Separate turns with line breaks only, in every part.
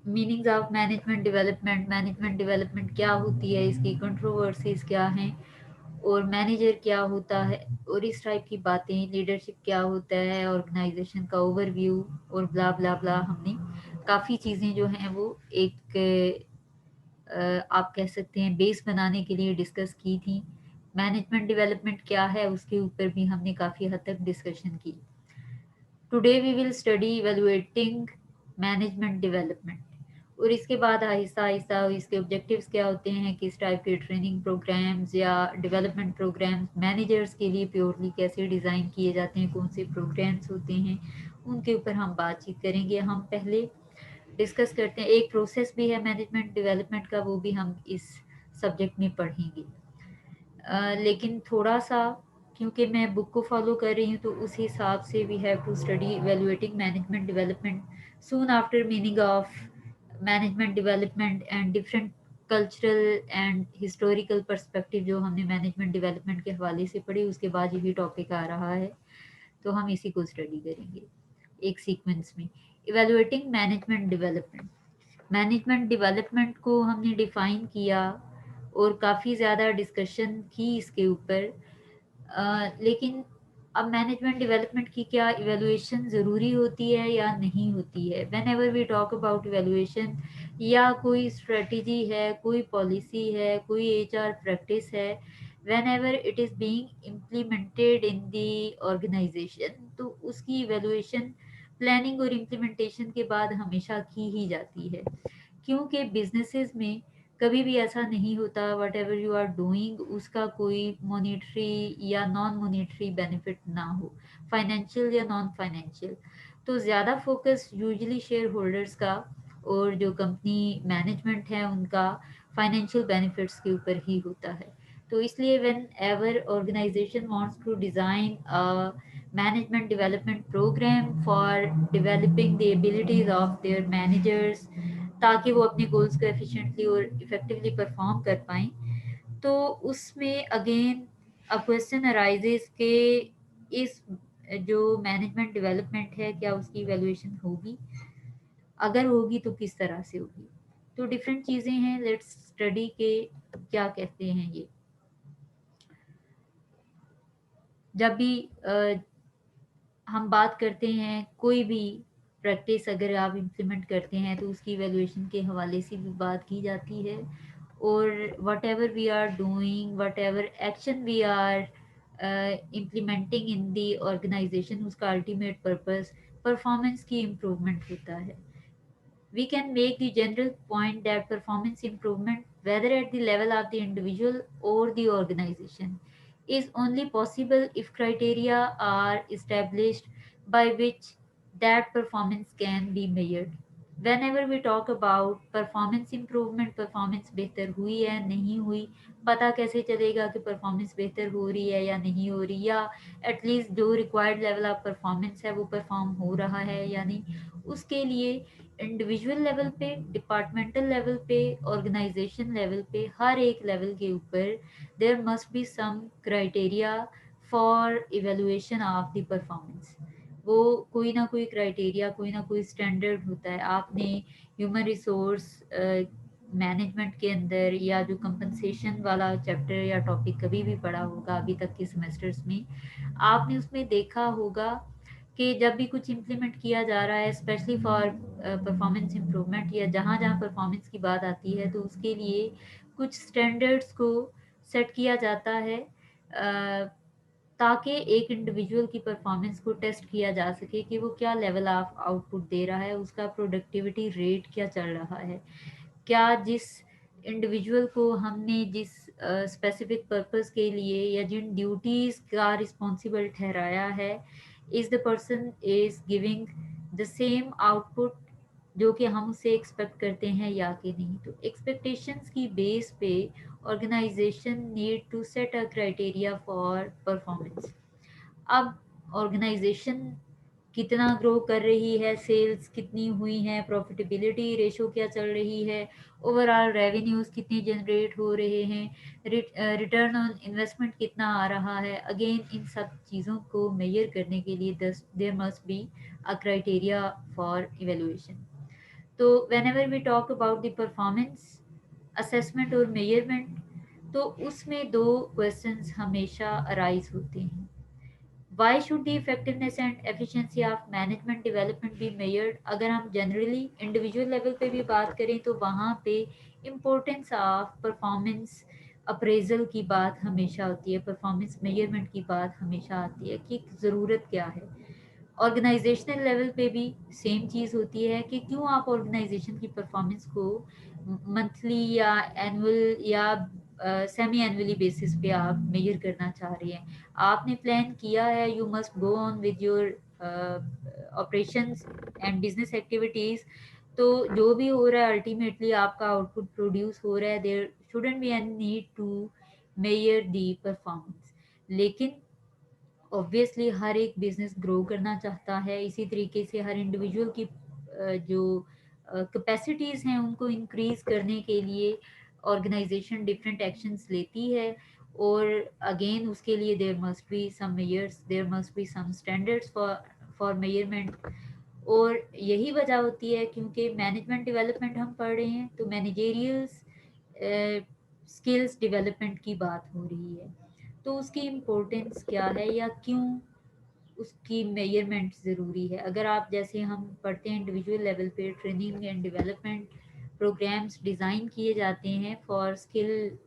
Meanings of management development क्या होती है, इसकी कंट्रोवर्सीज क्या हैं, और मैनेजर क्या होता है, और इस टाइप की बातें, लीडरशिप क्या होता है, ऑर्गेनाइजेशन का ओवरव्यू, और ब्ला ब्ला ब्ला। हमने काफ़ी चीज़ें जो हैं वो एक आप कह सकते हैं बेस बनाने के लिए डिस्कस की थी। मैनेजमेंट डेवलपमेंट क्या है उसके ऊपर भी हमने काफ़ी हद तक डिस्कशन की। Today we will study evaluating management development, और इसके बाद आहिस्ता आहिस्ता इसके ऑब्जेक्टिव्स क्या होते हैं, किस टाइप के ट्रेनिंग प्रोग्राम्स या डेवलपमेंट प्रोग्राम्स मैनेजर्स के लिए प्योरली कैसे डिज़ाइन किए जाते हैं, कौन से प्रोग्राम्स होते हैं, उनके ऊपर हम बातचीत करेंगे। हम पहले डिस्कस करते हैं, एक प्रोसेस भी है मैनेजमेंट डेवलपमेंट का, वो भी हम इस सब्जेक्ट में पढ़ेंगे। लेकिन थोड़ा सा, क्योंकि मैं बुक को फॉलो कर रही हूँ तो उस हिसाब से we have to study evaluating management development soon after meaning of management development and different cultural and historical perspective जो हमने मैनेजमेंट डेवलपमेंट के हवाले से पढ़ी, उसके बाद यही टॉपिक आ रहा है, तो हम इसी को स्टडी करेंगे एक सीक्वेंस में। इवेलुएटिंग मैनेजमेंट डेवलपमेंट को हमने डिफ़ाइन किया और काफ़ी ज़्यादा डिस्कशन की इसके ऊपर। लेकिन अब मैनेजमेंट डेवलपमेंट की क्या इवैल्यूएशन ज़रूरी होती है या नहीं होती है? Whenever we talk about evaluation, या कोई स्ट्रेटजी है, कोई पॉलिसी है, कोई एचआर प्रैक्टिस है, whenever it is being implemented in the organization, तो उसकी इवैल्यूएशन प्लानिंग और इम्प्लीमेंटेशन के बाद हमेशा की ही जाती है। क्योंकि बिजनेसेस में कभी भी ऐसा नहीं होता whatever you are doing उसका कोई मॉनिटरी या नॉन मॉनिटरी बेनिफिट ना हो, फाइनेंशियल या नॉन फाइनेंशियल। तो ज़्यादा फोकस यूजुअली शेयर होल्डर्स का और जो कंपनी मैनेजमेंट है उनका फाइनेंशियल बेनिफिट्स के ऊपर ही होता है। तो इसलिए whenever organization wants to design a management development program for developing the abilities of their managers, ताकि वो अपने गोल्स को एफिशिएंटली और इफेक्टिवली परफॉर्म कर पाएँ, तो उसमें अगेन अ क्वेश्चन अराइजेस के इस जो मैनेजमेंट डेवलपमेंट है क्या उसकी इवैल्यूएशन होगी? अगर होगी तो किस तरह से होगी? तो डिफरेंट चीज़ें हैं, लेट्स स्टडी के क्या कहते हैं ये। जब भी हम बात करते हैं कोई भी प्रैक्टिस अगर आप इम्प्लीमेंट करते हैं तो उसकी इवैल्यूएशन के हवाले से भी बात की जाती है, और whatever we are doing, whatever action we are implementing in the organization, उसका अल्टीमेट पर्पस परफॉर्मेंस की इम्प्रूवमेंट होता है। We can make the general point that performance improvement, whether at the level of the individual or the organization, is only possible if criteria are established by which that performance can be measured. Whenever we talk about performance improvement, performance बेहतर हुई है नहीं हुई, पता कैसे चलेगा कि performance बेहतर हो रही है या नहीं हो रही, या एटलीस्ट जो रिक्वायर्ड लेवल ऑफ परफॉर्मेंस है वो परफॉर्म हो रहा है या नहीं, उसके लिए इंडिविजुअल लेवल पे, डिपार्टमेंटल लेवल पे, ऑर्गेनाइजेशन लेवल पे, हर एक लेवल के ऊपर there must be some criteria for evaluation of the performance. वो कोई ना कोई क्राइटेरिया, कोई ना कोई स्टैंडर्ड होता है। आपने ह्यूमन रिसोर्स मैनेजमेंट के अंदर या जो कंपनसेशन वाला चैप्टर या टॉपिक कभी भी पढ़ा होगा अभी तक के सेमेस्टर्स में, आपने उसमें देखा होगा कि जब भी कुछ इम्प्लीमेंट किया जा रहा है स्पेशली फॉर परफॉर्मेंस इम्प्रूवमेंट, या जहाँ जहाँ परफॉर्मेंस की बात आती है तो उसके लिए कुछ स्टैंडर्ड्स को सेट किया जाता है, ताकि एक इंडिविजुअल की परफॉर्मेंस को टेस्ट किया जा सके कि वो क्या लेवल ऑफ आउटपुट दे रहा है, उसका प्रोडक्टिविटी रेट क्या चल रहा है, क्या जिस इंडिविजुअल को हमने जिस स्पेसिफिक पर्पस के लिए या जिन ड्यूटीज़ का रिस्पॉन्सिबल ठहराया है, is the person is giving the same output जो कि हम उससे एक्सपेक्ट करते हैं या कि नहीं। तो एक्सपेक्टेशंस की बेस पे organization need to set a criteria for performance. अब ऑर्गेनाइजेशन कितना ग्रो कर रही है, सेल्स कितनी हुई हैं, प्रॉफिटेबिलिटी रेशो क्या चल रही है, ओवरऑल रेवेन्यूज़ कितने जनरेट हो रहे हैं, रिटर्न ऑन इन्वेस्टमेंट कितना आ रहा है, अगेन इन सब चीज़ों को मेजर करने के लिए there must be a criteria for evaluation. तो whenever we talk about the performance assessment और measurement, तो उसमें दो क्वेश्चंस हमेशा अराइज होते हैं. Why should the effectiveness and efficiency of management development be measured? अगर हम जनरली इंडिविजुअल लेवल पे भी बात करें तो वहाँ पे इम्पोर्टेंस ऑफ परफॉर्मेंस अप्रेजल की बात हमेशा होती है, परफॉर्मेंस मेजरमेंट की बात हमेशा आती है कि ज़रूरत क्या है. ऑर्गेनाइजेशनल लेवल पे भी सेम चीज़ होती है कि क्यों आप ऑर्गेनाइजेशन की परफॉर्मेंस को मंथली या एनुअल या सेमी एनुअली बेसिस पे आप मेजर करना चाह रहे हैं. आपने प्लान किया है, you must go on with your operations and business activities. तो जो भी हो रहा है अल्टीमेटली आपका आउटपुट प्रोड्यूस हो रहा है, there shouldn't be any need to measure the performance. लेकिन ऑब्वियसली हर एक बिजनेस ग्रो करना चाहता है, इसी तरीके से हर इंडिविजुअल की जो कैपेसिटीज़ हैं उनको इंक्रीज करने के लिए ऑर्गेनाइजेशन डिफरेंट एक्शंस लेती है. और अगेन उसके लिए there must be some measures, there must be some standards for measurement. और यही वजह होती है क्योंकि मैनेजमेंट डेवलपमेंट हम पढ़ रहे हैं तो मैनेजेरियल्स स्किल्स डेवलपमेंट की बात हो रही है. तो उसकी इम्पोर्टेंस क्या है या क्यों उसकी मेजरमेंट ज़रूरी है. अगर आप जैसे हम पढ़ते हैं इंडिविजुअल लेवल पे training and development programs design किए जाते हैं for skill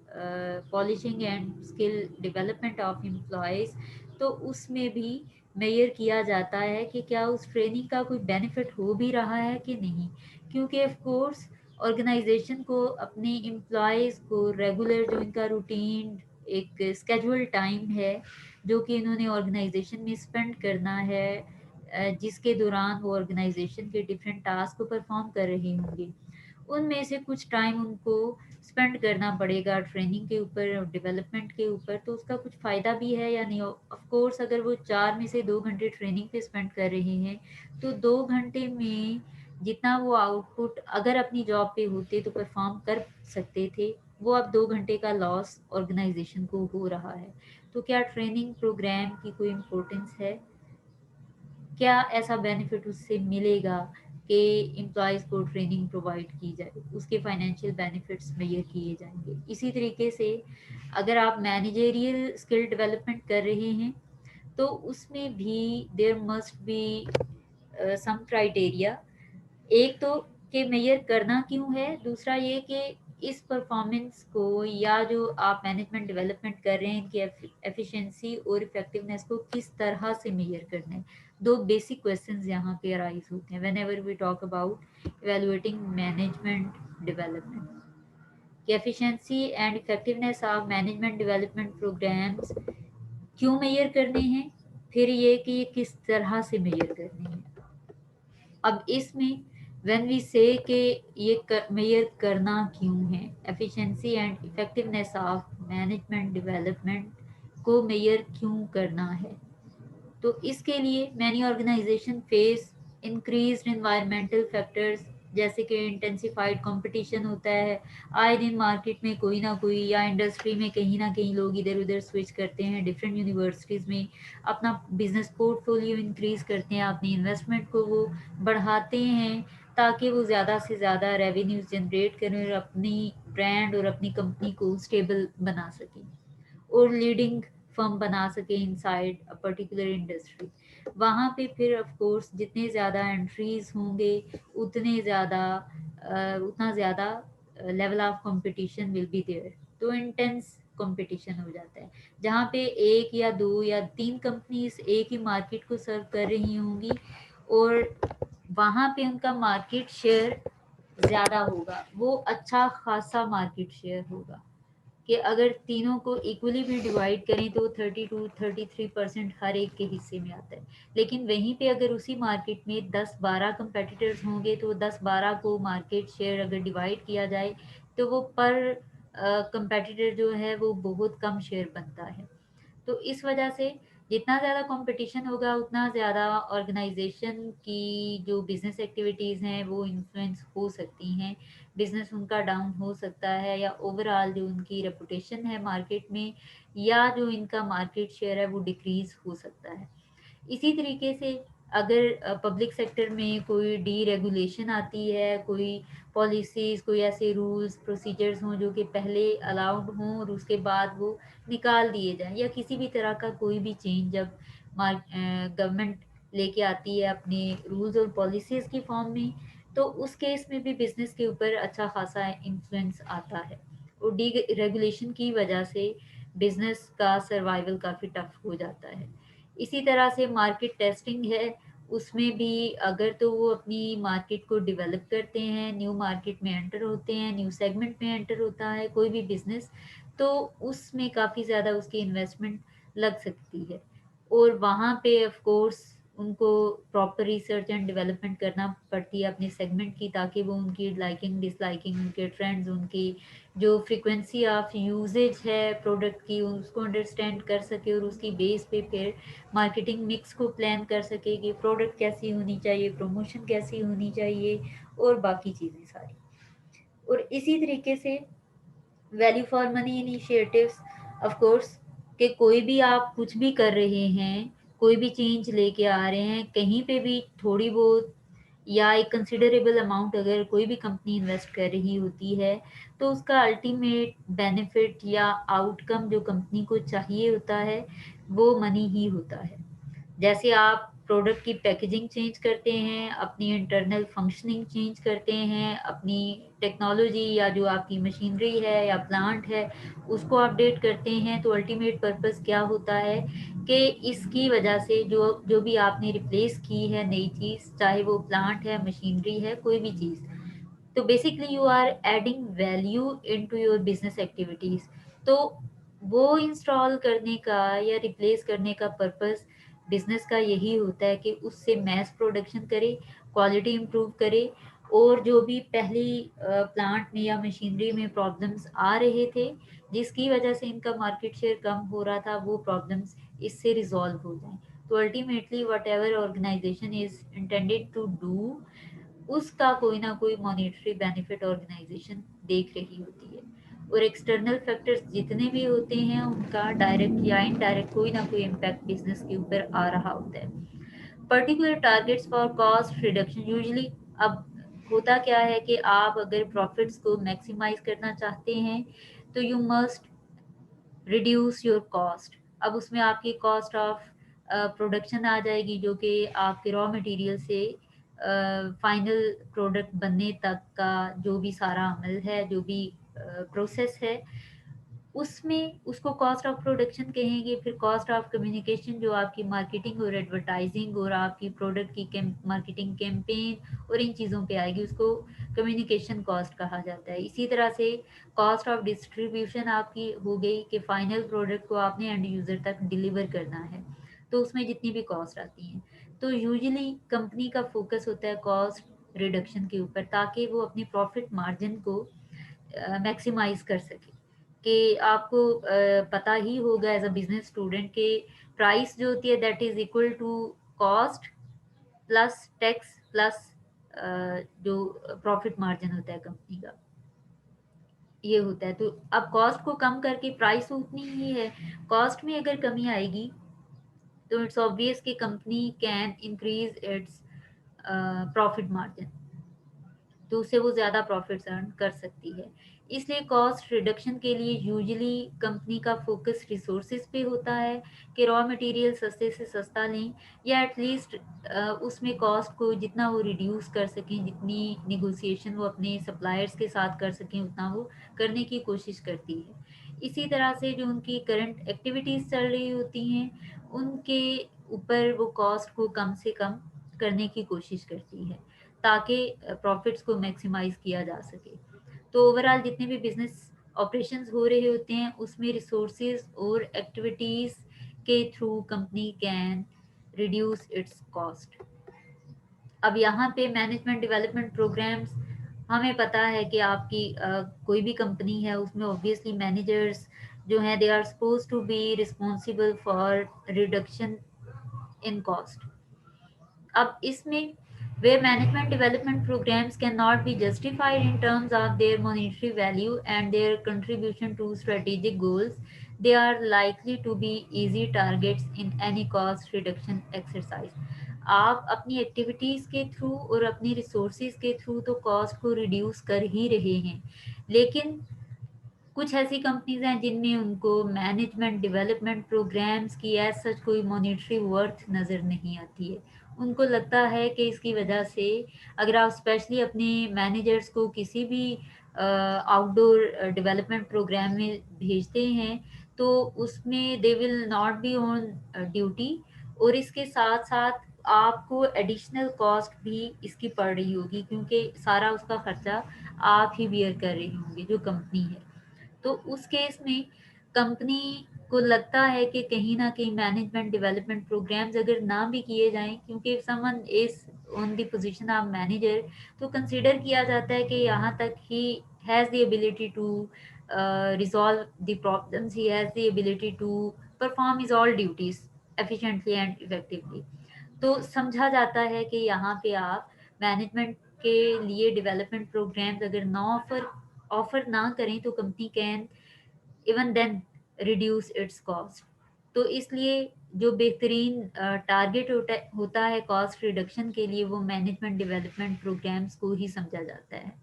polishing and skill development of employees, तो उसमें भी मेजर किया जाता है कि क्या उस ट्रेनिंग का कोई बेनिफिट हो भी रहा है कि नहीं. क्योंकि ऑफ कोर्स ऑर्गेनाइजेशन को अपने एम्प्लॉयज़ को रेगुलर जो इनका रूटीन एक स्केड्यूल टाइम है जो कि इन्होंने ऑर्गेनाइजेशन में स्पेंड करना है, जिसके दौरान वो ऑर्गेनाइजेशन के डिफरेंट टास्क को परफॉर्म कर रहे होंगे, उनमें से कुछ टाइम उनको स्पेंड करना पड़ेगा ट्रेनिंग के ऊपर और डेवलपमेंट के ऊपर. तो उसका कुछ फ़ायदा भी है या नहीं. ऑफ कोर्स अगर वो 4 में से 2 घंटे ट्रेनिंग पे स्पेंड कर रहे हैं तो 2 घंटे में जितना वो आउटपुट अगर अपनी जॉब पे होते तो परफॉर्म कर सकते थे, वो अब 2 घंटे का लॉस ऑर्गेनाइजेशन को हो रहा है. तो क्या ट्रेनिंग प्रोग्राम की कोई इम्पोर्टेंस है? क्या ऐसा बेनिफिट उससे मिलेगा कि एम्प्लॉयज़ को ट्रेनिंग प्रोवाइड की जाए, उसके फाइनेंशियल बेनिफिट्स मेजर किए जाएंगे. इसी तरीके से अगर आप मैनेजेरियल स्किल डेवलपमेंट कर रहे हैं तो उसमें भी there must be some criteria. एक तो कि मेजर करना क्यों है, दूसरा ये कि इस परफॉर्मेंस को या जो आप मैनेजमेंट डेवलपमेंट कर रहे हैं इनकी एफिशिएंसी और इफेक्टिवनेस को किस तरह से मेजर करना है. दो बेसिक क्वेश्चंस यहाँ पे अराइज होते हैं whenever we talk about evaluating management development. कि efficiency and effectiveness of management development programmes क्यों मेजर करने हैं, फिर ये कि ये किस तरह से मेजर करने हैं. अब इसमें व्हेन वी से कि ये मेजर करना क्यों है, efficiency and effectiveness of management development को मेजर क्यों करना है, तो इसके लिए many organization face increased environmental factors. जैसे कि इंटेंसिफाइड कंपटीशन होता है, आए दिन मार्केट में कोई ना कोई या इंडस्ट्री में कहीं ना कहीं लोग इधर उधर स्विच करते हैं डिफरेंट यूनिवर्सिटीज़ में, अपना बिजनेस पोर्टफोलियो इंक्रीज करते हैं, अपनी इन्वेस्टमेंट को वो बढ़ाते हैं ताकि वो ज़्यादा से ज़्यादा रेवेन्यूज जनरेट करें और अपनी ब्रांड और अपनी कंपनी को स्टेबल बना सकें और लीडिंग फर्म बना सके इनसाइड अ पर्टिकुलर इंडस्ट्री. वहाँ पे फिर ऑफ कोर्स जितने ज़्यादा एंट्रीज होंगे उतने ज़्यादा उतना ज़्यादा level of competition will be there. तो इंटेंस कंपटीशन हो जाता है जहाँ पे एक या दो या तीन कंपनीज एक ही मार्केट को सर्व कर रही होंगी और वहाँ पे उनका मार्केट शेयर ज़्यादा होगा, वो अच्छा खासा मार्केट शेयर होगा कि अगर तीनों को इक्वली भी डिवाइड करें तो 32-33% हर एक के हिस्से में आता है. लेकिन वहीं पे अगर उसी मार्केट में 10-12 कंपेटिटर्स होंगे तो 10-12 को मार्केट शेयर अगर डिवाइड किया जाए तो वो पर कंपेटिटर जो है वो बहुत कम शेयर बनता है. तो इस वजह से जितना ज़्यादा कंपटीशन होगा उतना ज़्यादा ऑर्गेनाइजेशन की जो बिजनेस एक्टिविटीज़ हैं वो इन्फ्लुएंस हो सकती हैं, बिजनेस उनका डाउन हो सकता है या ओवरऑल जो उनकी रेपुटेशन है मार्केट में या जो इनका मार्केट शेयर है वो डिक्रीज हो सकता है. इसी तरीके से अगर पब्लिक सेक्टर में कोई डीरेगुलेशन आती है, कोई पॉलिसीज़, कोई ऐसे रूल्स प्रोसीजर्स हों जो कि पहले अलाउड हों और उसके बाद वो निकाल दिए जाएँ, या किसी भी तरह का कोई भी चेंज जब गवर्नमेंट लेके आती है अपने रूल्स और पॉलिसीज़ की फॉर्म में, तो उस केस में भी बिज़नेस के ऊपर अच्छा खासा इन्फ्लुएंस आता है, और डी रेगुलेशन की वजह से बिज़नेस का सर्वाइवल काफ़ी टफ हो जाता है। इसी तरह से मार्केट टेस्टिंग है, उसमें भी अगर तो वो अपनी मार्केट को डेवलप करते हैं, न्यू मार्केट में एंटर होते हैं, न्यू सेगमेंट में एंटर होता है कोई भी बिज़नेस, तो उसमें काफ़ी ज़्यादा उसकी इन्वेस्टमेंट लग सकती है, और वहाँ पे ऑफ कोर्स उनको प्रॉपर रिसर्च एंड डेवलपमेंट करना पड़ती है अपने सेगमेंट की, ताकि वो उनकी लाइकिंग डिसलाइकिंग, उनके ट्रेंड्स, उनकी जो फ्रीक्वेंसी ऑफ यूजेज है प्रोडक्ट की, उसको अंडरस्टैंड कर सके, और उसकी बेस पे फिर मार्केटिंग मिक्स को प्लान कर सके कि प्रोडक्ट कैसी होनी चाहिए, प्रमोशन कैसी होनी चाहिए, और बाकी चीज़ें सारी। और इसी तरीके से value for money initiatives, of course, कि कोई भी आप कुछ भी कर रहे हैं, कोई भी चेंज लेके आ रहे हैं, कहीं पे भी थोड़ी बहुत या एक कंसिडरेबल अमाउंट अगर कोई भी कंपनी इन्वेस्ट कर रही होती है, तो उसका अल्टीमेट बेनिफिट या आउटकम जो कंपनी को चाहिए होता है, वो मनी ही होता है। जैसे आप प्रोडक्ट की पैकेजिंग चेंज करते हैं, अपनी इंटरनल फंक्शनिंग चेंज करते हैं, अपनी टेक्नोलॉजी या जो आपकी मशीनरी है या प्लांट है उसको अपडेट करते हैं, तो अल्टीमेट पर्पस क्या होता है कि इसकी वजह से जो जो भी आपने रिप्लेस की है नई चीज़, चाहे वो प्लांट है, मशीनरी है, कोई भी चीज़, तो basically you are adding value into your business activities. तो वो इंस्टॉल करने का या रिप्लेस करने का पर्पस बिजनेस का यही होता है कि उससे मैस प्रोडक्शन करे, क्वालिटी इंप्रूव करे, और जो भी पहली प्लांट में या मशीनरी में प्रॉब्लम्स आ रहे थे जिसकी वजह से इनका मार्केट शेयर कम हो रहा था, वो प्रॉब्लम्स इससे रिजॉल्व हो जाएं। तो ultimately whatever organization is intended to do, उसका कोई ना कोई मॉनेटरी बेनिफिट ऑर्गेनाइजेशन देख रही होती है, और एक्सटर्नल फैक्टर्स जितने भी होते हैं उनका डायरेक्ट या इनडायरेक्ट कोई ना कोई इम्पैक्ट बिजनेस के ऊपर आ रहा होता है। Particular targets for cost reduction usually, अब होता क्या है कि आप अगर प्रॉफिट्स को मैक्सिमाइज करना चाहते हैं, तो you must reduce your cost. अब उसमें आपकी कॉस्ट ऑफ प्रोडक्शन आ जाएगी, जो कि आपके रॉ मटेरियल से फाइनल प्रोडक्ट बनने तक का जो भी सारा अमल है, जो भी प्रोसेस है, उसमें उसको कॉस्ट ऑफ प्रोडक्शन कहेंगे। फिर कॉस्ट ऑफ कम्युनिकेशन, जो आपकी मार्केटिंग और एडवर्टाइजिंग और आपकी प्रोडक्ट की मार्केटिंग कैंपेन और इन चीज़ों पे आएगी, उसको कम्युनिकेशन कॉस्ट कहा जाता है। इसी तरह से कॉस्ट ऑफ डिस्ट्रीब्यूशन आपकी हो गई कि फाइनल प्रोडक्ट को आपने एंड यूज़र तक डिलीवर करना है, तो उसमें जितनी भी कॉस्ट आती हैं, तो यूजुअली कंपनी का फोकस होता है कॉस्ट रिडक्शन के ऊपर, ताकि वो अपनी प्रॉफिट मार्जिन को मैक्सिमाइज कर सके। कि आपको पता ही होगा एज अ बिजनेस स्टूडेंट के प्राइस जो होती है that is equal to cost plus tax plus जो प्रॉफिट मार्जिन होता है कंपनी का, ये होता है। तो अब कॉस्ट को कम करके प्राइस तो उतनी ही है, कॉस्ट में अगर कमी आएगी तो इट्स ऑब्वियस कि company can increase its profit margin, तो उससे वो ज़्यादा प्रॉफिट्स अर्न कर सकती है। इसलिए कॉस्ट रिडक्शन के लिए यूजुअली कंपनी का फोकस रिसोर्सेज पे होता है कि रॉ मटेरियल सस्ते से सस्ता लें, या एटलीस्ट उसमें कॉस्ट को जितना वो रिड्यूस कर सकें, जितनी निगोसिएशन वो अपने सप्लायर्स के साथ कर सकें उतना वो करने की कोशिश करती है। इसी तरह से जो उनकी करंट एक्टिविटीज़ चल रही होती हैं उनके ऊपर वो कॉस्ट को कम से कम करने की कोशिश करती है, ताकि प्रॉफिट्स को मैक्सिमाइज किया जा सके। तो ओवरऑल जितने भी बिजनेस ऑपरेशंस हो रहे होते हैं उसमें रिसोर्सेज और एक्टिविटीज़ के through company can reduce its cost. अब यहाँ पे मैनेजमेंट डेवलपमेंट प्रोग्राम्स, हमें पता है कि आपकी कोई भी कंपनी है उसमें ऑब्वियसली मैनेजर्स जो हैं they are suppose to be responsible for reduction in cost. अब इसमें where management development programs cannot be justified in terms of their monetary value and their contribution to strategic goals, they are likely to be easy targets in any cost reduction exercise. आप अपनी activities के through और अपनी resources के through तो cost को reduce कर ही रहे हैं, लेकिन कुछ ऐसी कंपनीज हैं जिनमें उनको मैनेजमेंट डेवलपमेंट प्रोग्राम्स की एज सच कोई मॉनिटरी वर्थ नज़र नहीं आती है। उनको लगता है कि इसकी वजह से अगर आप स्पेशली अपने मैनेजर्स को किसी भी आउटडोर डेवलपमेंट प्रोग्राम में भेजते हैं तो उसमें they will not be on duty, और इसके साथ साथ आपको एडिशनल कॉस्ट भी इसकी पड़ रही होगी, क्योंकि सारा उसका खर्चा आप ही बियर कर रहे होंगे जो कंपनी है। तो उस केस में कंपनी को लगता है कि कहीं ना कहीं मैनेजमेंट डेवलपमेंट प्रोग्राम्स अगर ना भी किए जाएं, क्योंकि someone is on the position of manager, तो कंसीडर किया जाता है कि यहाँ तक he has the ability to resolve the problems, he has the ability to perform his all duties efficiently and effectively. तो समझा जाता है कि यहाँ पे आप मैनेजमेंट के लिए डेवलपमेंट प्रोग्राम्स अगर ना ऑफर ना करें तो company can even then reduce its cost. तो इसलिए जो बेहतरीन टारगेट होता है कॉस्ट रिडक्शन के लिए, वो मैनेजमेंट डेवलपमेंट प्रोग्राम्स को ही समझा जाता है।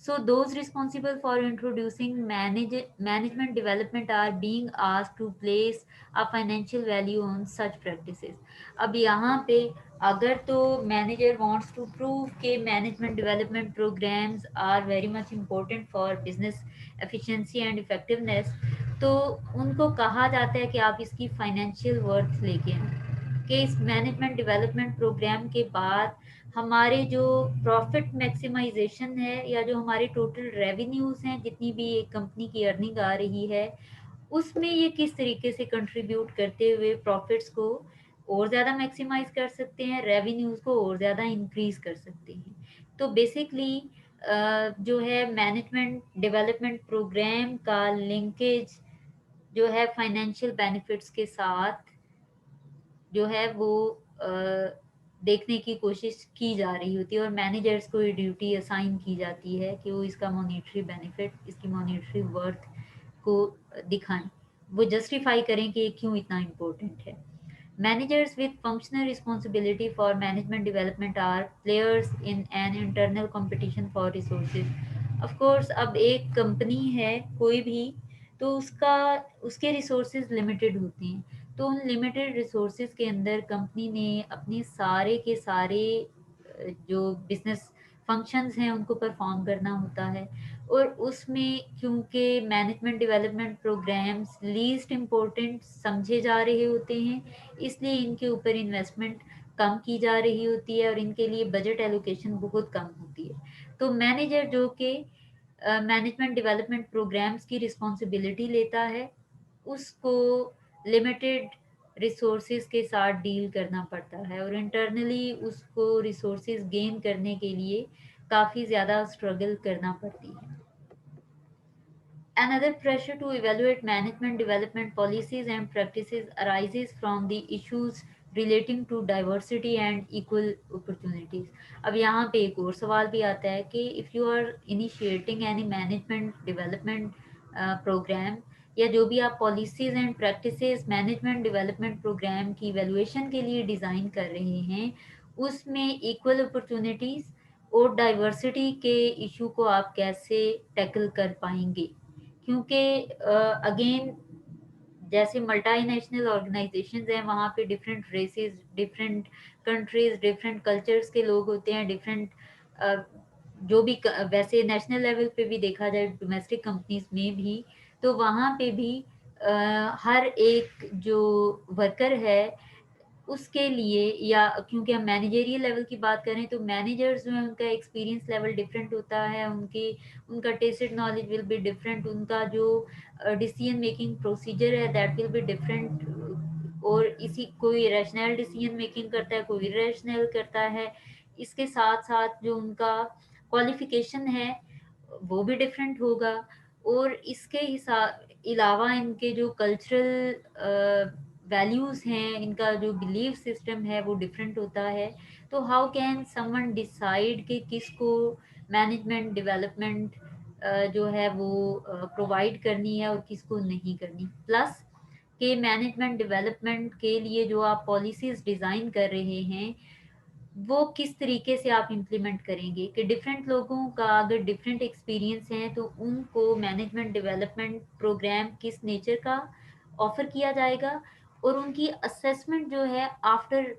So those responsible for introducing management development are being asked to place a financial value on such practices. अब यहाँ पे अगर तो manager wants to prove कि management development programs are very much important for business efficiency and effectiveness, तो उनको कहा जाता है कि आप इसकी financial worth लेके आएं कि इस मैनेजमेंट डेवलपमेंट प्रोग्राम के बाद हमारे जो प्रॉफिट मैक्सिमाइजेशन है या जो हमारे टोटल रेवेन्यूज हैं, जितनी भी एक कंपनी की अर्निंग आ रही है, उसमें ये किस तरीके से कंट्रीब्यूट करते हुए प्रॉफिट्स को और ज़्यादा मैक्सिमाइज कर सकते हैं, रेवेन्यूज को और ज़्यादा इंक्रीज कर सकते हैं। तो बेसिकली जो है मैनेजमेंट डेवलपमेंट प्रोग्राम का लिंकेज जो है फाइनेंशियल बेनिफिट्स के साथ जो है वो अ, देखने की कोशिश की जा रही होती है, और मैनेजर्स को ये ड्यूटी असाइन की जाती है कि वो इसका मॉनेटरी बेनिफिट, इसकी मॉनेटरी वर्थ को दिखाएं, वो जस्टिफाई करें कि ये क्यों इतना इम्पोर्टेंट है। Managers with functional responsibility for management development are players in an internal competition for resources. Of course, अब एक कंपनी है कोई भी, तो उसका उसके रिसोर्सेज लिमिटेड होते हैं, तो उन लिमिटेड रिसोर्सेज के अंदर कंपनी ने अपने सारे के सारे जो बिजनेस फंक्शंस हैं उनको परफॉर्म करना होता है, और उसमें क्योंकि management development programs least important समझे जा रहे होते हैं, इसलिए इनके ऊपर इन्वेस्टमेंट कम की जा रही होती है और इनके लिए बजट एलोकेशन बहुत कम होती है। तो मैनेजर जो कि मैनेजमेंट डेवलपमेंट प्रोग्राम्स की रिस्पॉन्सिबिलिटी लेता है, उसको लिमिटेड रिसोर्सेज के साथ डील करना पड़ता है, और इंटरनली उसको रिसोर्सेज गेन करने के लिए काफ़ी ज़्यादा स्ट्रगल करना पड़ती है। Another pressure to evaluate management development policies and practices arises from the issues relating to diversity and equal opportunities. अब यहाँ पे एक और सवाल भी आता है कि if you are initiating any management development program, या जो भी आप policies and practices management development program की इवेल्युएशन के लिए डिज़ाइन कर रहे हैं, उसमें इक्वल अपॉर्चुनिटीज़ और डाइवर्सिटी के इशू को आप कैसे टैकल कर पाएंगे, क्योंकि अगेन जैसे मल्टीनेशनल ऑर्गेनाइजेशंस हैं, वहाँ पे different races, different countries, different cultures के लोग होते हैं, डिफरेंट जो भी वैसे नेशनल लेवल पे भी देखा जाए डोमेस्टिक कंपनीज में भी, तो वहाँ पे भी हर एक जो वर्कर है उसके लिए, या क्योंकि हम मैनेजरियल लेवल की बात करें तो मैनेजर्स जो है उनका एक्सपीरियंस लेवल डिफरेंट होता है, उनकी उनका tested knowledge will be different, उनका जो डिसीजन मेकिंग प्रोसीजर है दैट विल बी डिफरेंट, और इसी कोई रैशनल डिसीजन मेकिंग करता है, कोई इरेशनल करता है। इसके साथ साथ जो उनका क्वालिफिकेशन है वो भी डिफरेंट होगा, और इसके हिसाब अलावा इनके जो कल्चरल वैल्यूज़ हैं, इनका जो बिलीफ सिस्टम है वो डिफरेंट होता है। तो हाउ कैन समवन डिसाइड कि किसको मैनेजमेंट डेवलपमेंट जो है वो प्रोवाइड करनी है और किसको नहीं करनी। प्लस कि मैनेजमेंट डेवलपमेंट के लिए जो आप पॉलिसीज़ डिज़ाइन कर रहे हैं, वो किस तरीके से आप इम्प्लीमेंट करेंगे कि डिफरेंट लोगों का अगर डिफरेंट एक्सपीरियंस है तो उनको मैनेजमेंट डेवलपमेंट प्रोग्राम किस नेचर का ऑफर किया जाएगा, और उनकी असेसमेंट जो है after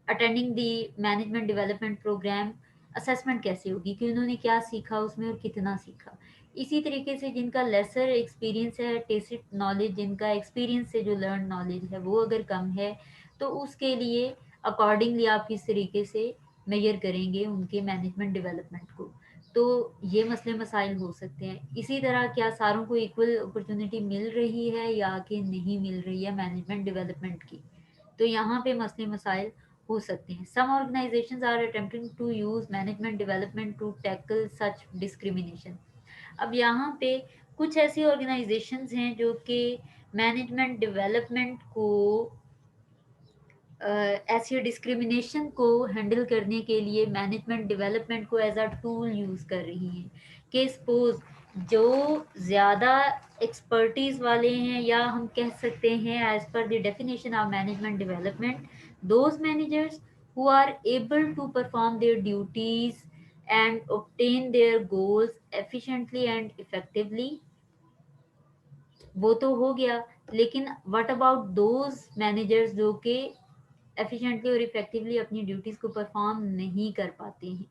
attending the management development program, assessment कैसे होगी कि उन्होंने क्या सीखा उसमें और कितना सीखा। इसी तरीके से जिनका लेसर एक्सपीरियंस है, टेसिट नॉलेज, जिनका एक्सपीरियंस से जो लर्न नॉलेज है वो अगर कम है, तो उसके लिए अकॉर्डिंगली आप किस तरीके से मेजर करेंगे उनके मैनेजमेंट डेवलपमेंट को। तो ये मसले मसाइल हो सकते हैं। इसी तरह क्या सारों को इक्वल अपॉर्चुनिटी मिल रही है या कि नहीं मिल रही है मैनेजमेंट डेवलपमेंट की, तो यहाँ पे मसले मसाइल हो सकते हैं। Some organisations are attempting to use management development to tackle such discrimination. अब यहाँ पे कुछ ऐसी ऑर्गेनाइजेशंस हैं जो कि मैनेजमेंट डेवलपमेंट को ऐसी डिस्क्रिमिनेशन को हैंडल करने के लिए मैनेजमेंट डेवलपमेंट को एज अ टूल यूज़ कर रही हैं कि सपोज जो ज़्यादा एक्सपर्टीज़ वाले हैं, या हम कह सकते हैं as per the definition of management development, those managers who are able to perform their duties and obtain their goals efficiently and effectively, वो तो हो गया। लेकिन व्हाट अबाउट दोज मैनेजर्स जो कि एफिशिएंटली और इफेक्टिवली अपनी ड्यूटीज़ को परफॉर्म नहीं कर पाते हैं,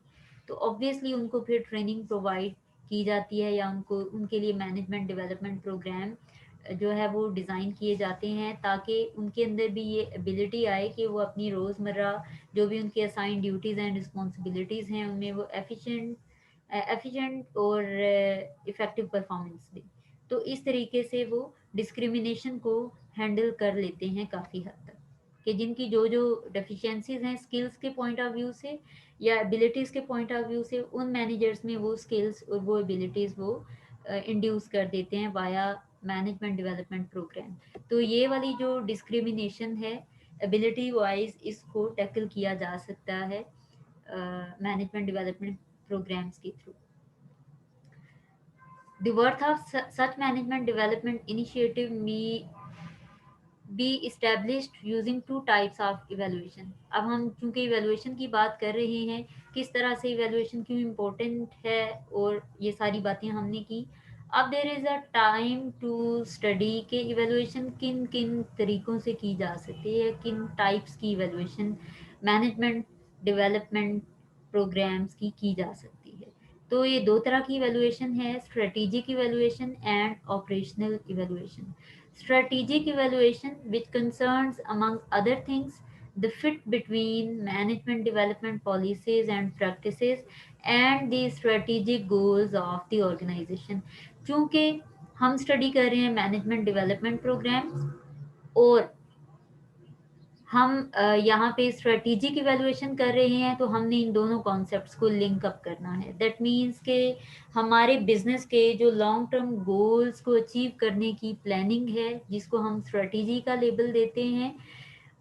तो ऑब्वियसली उनको फिर ट्रेनिंग प्रोवाइड की जाती है, या उनको उनके लिए मैनेजमेंट डेवलपमेंट प्रोग्राम जो है वो डिज़ाइन किए जाते हैं ताकि उनके अंदर भी ये एबिलिटी आए कि वो अपनी रोज़मर्रा जो भी उनके असाइन ड्यूटीज़ एंड रिस्पॉन्सिबिलिटीज़ हैं उनमें वो एफिशिएंट और इफ़ेक्टिव परफॉर्मेंस दें। तो इस तरीके से वो डिस्क्रिमिनेशन को हैंडल कर लेते हैं काफ़ी हद तक, कि जिनकी जो जो डेफिशिएंसीज हैं स्किल्स के पॉइंट ऑफ व्यू से या एबिलिटीज़ के पॉइंट ऑफ व्यू से, उन मैनेजर्स में वो स्किल्स और वो एबिलिटीज़ वो इंड्यूस कर देते हैं वाया मैनेजमेंट डेवलपमेंट प्रोग्राम। तो ये वाली जो डिस्क्रिमिनेशन है एबिलिटी वाइज, इसको टैकल किया जा सकता है मैनेजमेंट डेवलपमेंट प्रोग्राम्स के through. The worth of such management development initiative may be established using two types of evaluation। अब हम चूंकि evaluation की बात कर रहे हैं, किस तरह से evaluation क्यों important है और ये सारी बातें हमने की। अब there is a time to study कि evaluation किन किन तरीकों से की जा सकती है, किन types की evaluation management development programs की जा सकती है। तो ये दो तरह की इवेलुएशन है, strategic evaluation and operational evaluation. Strategic evaluation, which concerns, among other things, the fit between management development policies and practices and the strategic goals of the organization। चूंकि हम स्टडी कर रहे हैं मैनेजमेंट डेवलपमेंट प्रोग्राम्स और हम यहाँ पे strategic evaluation कर रहे हैं, तो हमने इन दोनों कॉन्सेप्ट्स को लिंक अप करना है। दैट मीन्स के हमारे बिजनेस के जो लॉन्ग टर्म गोल्स को अचीव करने की प्लानिंग है, जिसको हम स्ट्रेटेजी का लेबल देते हैं,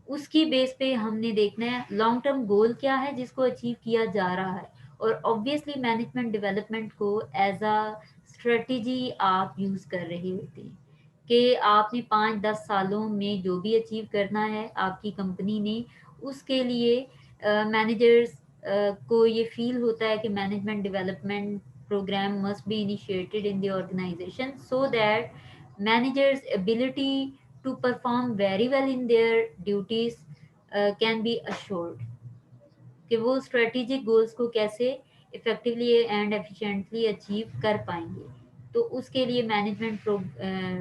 उसकी बेस पे हमने देखना है लॉन्ग टर्म गोल क्या है जिसको अचीव किया जा रहा है। और ऑब्वियसली मैनेजमेंट डेवलपमेंट को एज अ स्ट्रेटेजी आप यूज़ कर रहे होते हैं कि आपने 5-10 सालों में जो भी अचीव करना है आपकी कंपनी ने, उसके लिए मैनेजर्स को ये फील होता है कि management development program must be initiated in the organization so that managers ability to perform very well in their duties can be assured, कि वो स्ट्रेटेजिक गोल्स को कैसे इफेक्टिवली एंड एफिशिएंटली अचीव कर पाएंगे। तो उसके लिए मैनेजमेंट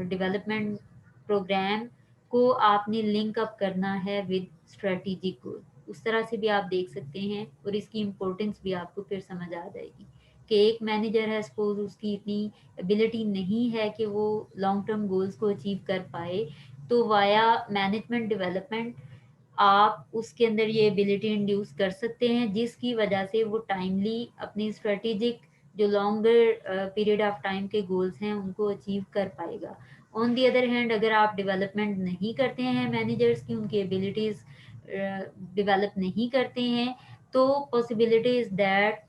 डेवलपमेंट प्रोग्राम को आपने लिंक अप करना है विद स्ट्रेटेजिक गोल। उस तरह से भी आप देख सकते हैं और इसकी इम्पोर्टेंस भी आपको फिर समझ आ जाएगी कि एक मैनेजर है सपोज उसकी इतनी एबिलिटी नहीं है कि वो लॉन्ग टर्म गोल्स को अचीव कर पाए, तो वाया मैनेजमेंट डेवलपमेंट आप उसके अंदर ये एबिलिटी इंड्यूस कर सकते हैं जिसकी वजह से वो टाइमली अपनी स्ट्रेटेजिक जो लॉन्गर पीरियड ऑफ टाइम के गोल्स हैं उनको अचीव कर पाएगा। ऑन दी अदर हैंड अगर आप डेवलपमेंट नहीं करते हैं मैनेजर्स की, उनकी एबिलिटीज़ डेवलप नहीं करते हैं, तो पॉसिबिलिटी इज़ दैट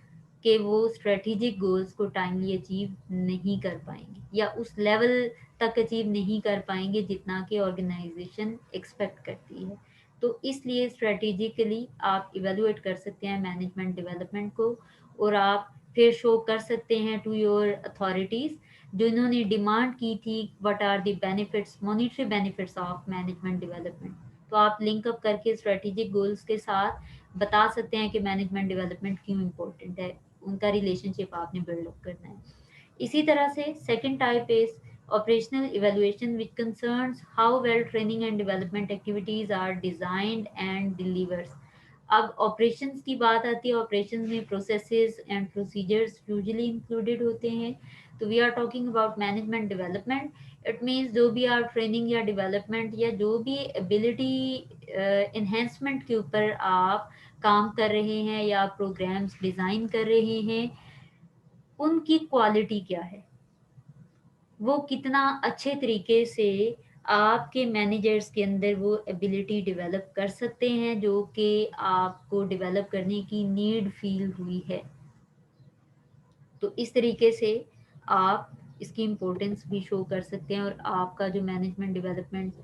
कि वो स्ट्रेटेजिक गोल्स को टाइमली अचीव नहीं कर पाएंगे या उस लेवल तक अचीव नहीं कर पाएंगे जितना कि ऑर्गेनाइजेशन एक्सपेक्ट करती है। तो इसलिए स्ट्रेटेजिकली आप इवेलुएट कर सकते हैं मैनेजमेंट डेवलपमेंट को, और आप फिर शो कर सकते हैं टू योर अथॉरिटीज़ जिन्होंने डिमांड की थी what are the benefits, monetary benefits of management development. तो आप लिंक अप करके स्ट्रेटेजिक गोल्स के साथ बता सकते हैं कि मैनेजमेंट डेवलपमेंट क्यों इम्पोर्टेंट है, उनका रिलेशनशिप आपने बिल्डअप करना है। इसी तरह से second type is operational evaluation which concerns how well training and development activities are designed and delivers। अब ऑपरेशंस की बात आती है, ऑपरेशंस में processes and procedures usually included होते हैं। तो we are talking about management development, it means जो भी आप ट्रेनिंग या डेवलपमेंट या जो भी एबिलिटी इन्हेंसमेंट के ऊपर आप काम कर रहे हैं या प्रोग्राम्स डिज़ाइन कर रहे हैं, उनकी क्वालिटी क्या है, वो कितना अच्छे तरीके से आपके मैनेजर्स के अंदर वो एबिलिटी डेवलप कर सकते हैं जो कि आपको डेवलप करने की नीड फील हुई है। तो इस तरीके से आप इसकी इम्पोर्टेंस भी शो कर सकते हैं और आपका जो मैनेजमेंट डेवलपमेंट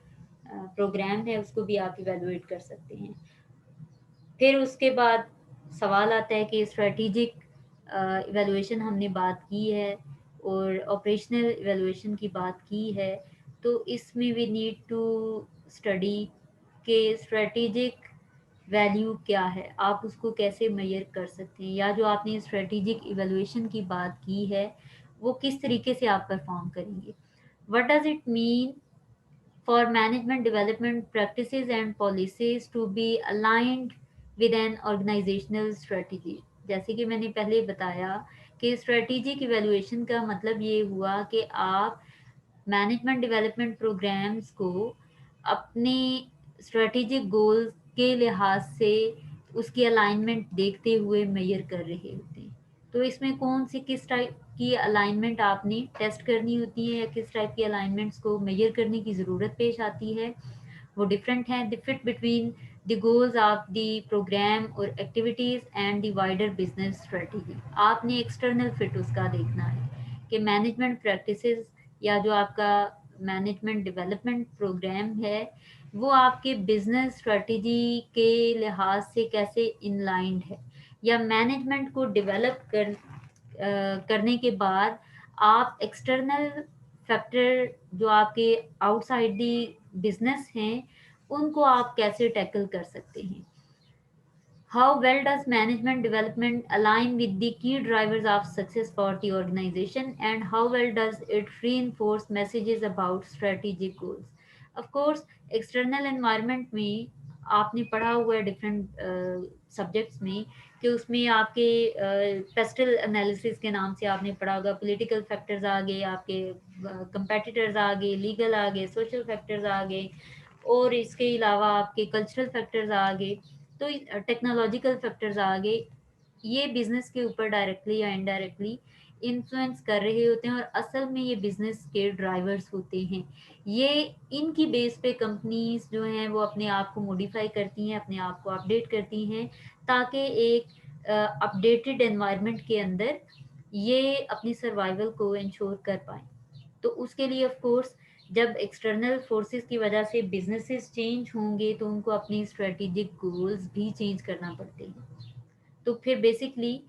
प्रोग्राम है उसको भी आप इवेलुएट कर सकते हैं। फिर उसके बाद सवाल आता है कि स्ट्रेटेजिक इवेलुएशन हमने बात की है और ऑपरेशनल इवेलुएशन की बात की है, तो इसमें वी नीड टू स्टडी के स्ट्रेटेजिक वैल्यू क्या है, आप उसको कैसे मेजर कर सकते हैं, या जो आपने स्ट्रेटेजिक इवेलुएशन की बात की है वो किस तरीके से आप परफॉर्म करेंगे। What does it mean for management development practices and policies to be aligned with an organizational strategy। जैसे कि मैंने पहले बताया कि स्ट्रेटेजिक इवेलुएशन का मतलब ये हुआ कि आप मैनेजमेंट डेवलपमेंट प्रोग्राम्स को अपने स्ट्रेटेजिक गोल्स के लिहाज से उसकी अलाइनमेंट देखते हुए मेजर कर रहे होते हैं। तो इसमें कौन सी किस टाइप की अलाइनमेंट आपने टेस्ट करनी होती है या किस टाइप की अलाइनमेंट्स को मेजर करने की ज़रूरत पेश आती है, वो डिफरेंट हैं। The fit between the goals of the programme और activities and the wider business strategy. आपने एक्सटर्नल फिट उसका देखना है कि मैनेजमेंट प्रैक्टिसेस या जो आपका मैनेजमेंट डेवलपमेंट प्रोग्राम है वो आपके बिजनेस स्ट्रेटजी के लिहाज से कैसे इनलाइंड है, या मैनेजमेंट को डेवलप करने के बाद आप एक्सटर्नल फैक्टर जो आपके आउटसाइड दी बिजनेस हैं उनको आप कैसे टैकल कर सकते हैं। How well does management development align with the key drivers of success for the organization, and how well does it reinforce messages about strategic goals? Of course, external environment में आपने पढ़ा हुआ है डिफरेंट सब्जेक्ट्स में कि उसमें आपके pastel analysis के नाम से आपने पढ़ा होगा, पॉलिटिकल फैक्टर्स आ गए, आपके कंपेटिटर्स आ गए, लीगल आ गए, सोशल फैक्टर्स आ गए, और इसके अलावा आपके कल्चरल फैक्टर्स आ गए, तो टेक्नोलॉजिकल फैक्टर्स आ गए। ये बिजनेस के ऊपर डायरेक्टली या इनडायरेक्टली इन्फ्लुएंस कर रहे होते हैं और असल में ये बिजनेस के ड्राइवर्स होते हैं। ये इनकी बेस पे कंपनीज जो हैं वो अपने आप को मॉडिफाई करती हैं, अपने आप को अपडेट करती हैं ताकि एक अपडेटेड एनवायरनमेंट के अंदर ये अपनी सर्वाइवल को इंश्योर कर पाएँ। तो उसके लिए ऑफ कोर्स जब एक्सटर्नल फोर्सेस की वजह से बिजनेसेस चेंज होंगे तो उनको अपनी स्ट्रेटेजिक गोल्स भी चेंज करना पड़ते हैं। तो फिर बेसिकली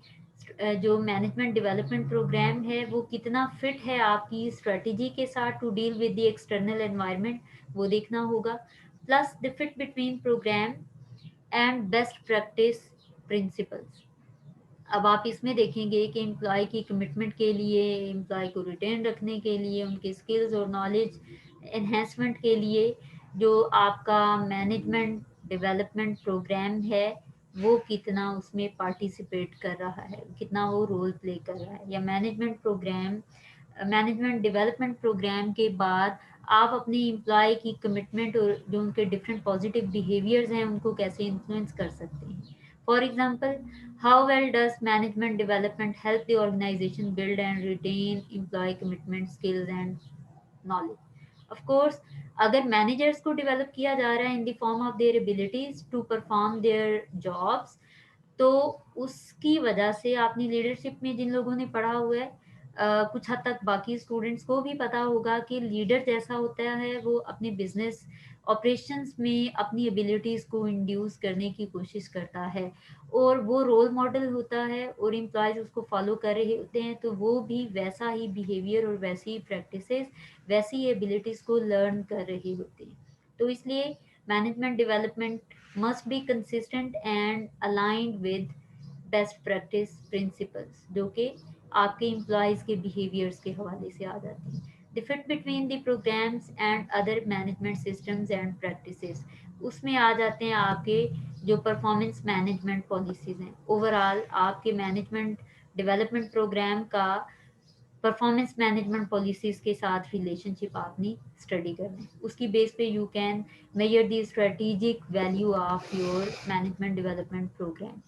जो मैनेजमेंट डेवलपमेंट प्रोग्राम है वो कितना फिट है आपकी स्ट्रेटेजी के साथ to deal with the external environment, वो देखना होगा। Plus the fit between program and best practice principles. अब आप इसमें देखेंगे कि एम्प्लॉय की कमिटमेंट के लिए, एम्प्लॉय को रिटेन रखने के लिए, उनके स्किल्स और नॉलेज एनहेंसमेंट के लिए जो आपका मैनेजमेंट डेवलपमेंट प्रोग्राम है वो कितना उसमें पार्टिसिपेट कर रहा है, कितना वो रोल प्ले कर रहा है। या मैनेजमेंट डेवलपमेंट प्रोग्राम के बाद आप अपने एम्प्लॉय की कमिटमेंट और जो उनके डिफरेंट पॉजिटिव बिहेवियर्स हैं उनको कैसे इन्फ्लुएंस कर सकते हैं। For example, how well does management development help the organization build and retain employee commitment, skills and knowledge? Of course, अगर मैनेजर्स को डेवलप किया जा रहा है in the form of their abilities to perform their jobs, तो उसकी वजह से आपने लीडरशिप में जिन लोगों ने पढ़ा हुआ है कुछ हद तक बाकी स्टूडेंट्स को भी पता होगा कि लीडर जैसा होता है वो अपने बिजनेस ऑपरेशंस में अपनी एबिलिटीज़ को इंड्यूस करने की कोशिश करता है, और वो रोल मॉडल होता है और एम्प्लॉयज़ उसको फॉलो कर रहे होते हैं, तो वो भी वैसा ही बिहेवियर और वैसी ही प्रैक्टिसेस, वैसी एबिलिटीज़ को लर्न कर रहे होते हैं। तो इसलिए management development must be consistent and aligned with best practice principles, जो कि आपके एम्प्लॉयज़ के बिहेवियर्स के हवाले से आ जाती हैं। The fit between the programs and other management systems and practices, उसमें आ जाते हैं आपके जो परफॉर्मेंस मैनेजमेंट पॉलिसीज़ हैं। ओवरऑल आपके मैनेजमेंट डेवलपमेंट प्रोग्राम का परफॉर्मेंस मैनेजमेंट पॉलिसीज़ के साथ रिलेशनशिप आपने स्टडी करना है। उसकी बेस पे you can measure the strategic value of your management development programme.